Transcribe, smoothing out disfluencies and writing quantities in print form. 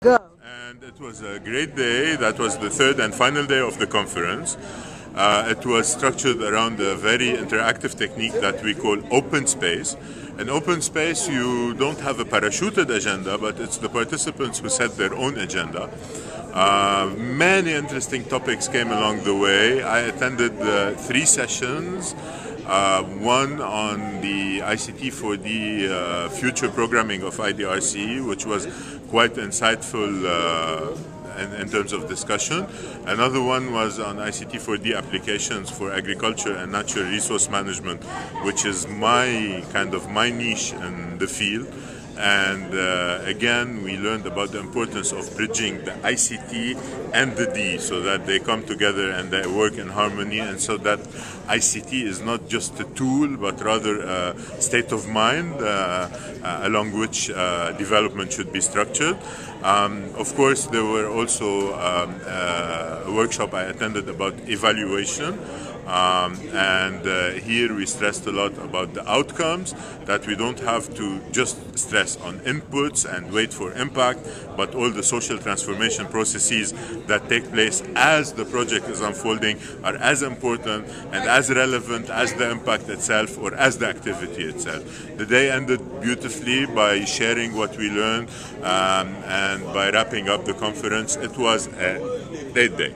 Go. And it was a great day. That was the third and final day of the conference. It was structured around a very interactive technique that we call open space. In open space, you don't have a parachuted agenda, but it's the participants who set their own agenda. Many interesting topics came along the way. I attended 3 sessions. One on the ICT for the future programming of IDRC, which was quite insightful in terms of discussion. Another one was on ICT for the applications for agriculture and natural resource management, which is my niche in the field. And again, we learned about the importance of bridging the ICT and the D so that they come together and they work in harmony, and so that ICT is not just a tool but rather a state of mind along which development should be structured. Of course, there were also a workshop I attended about evaluation. Here we stressed a lot about the outcomes, that we don't have to just stress on inputs and wait for impact, but all the social transformation processes that take place as the project is unfolding are as important and as relevant as the impact itself or as the activity itself. The day ended beautifully by sharing what we learned and by wrapping up the conference. It was a great day.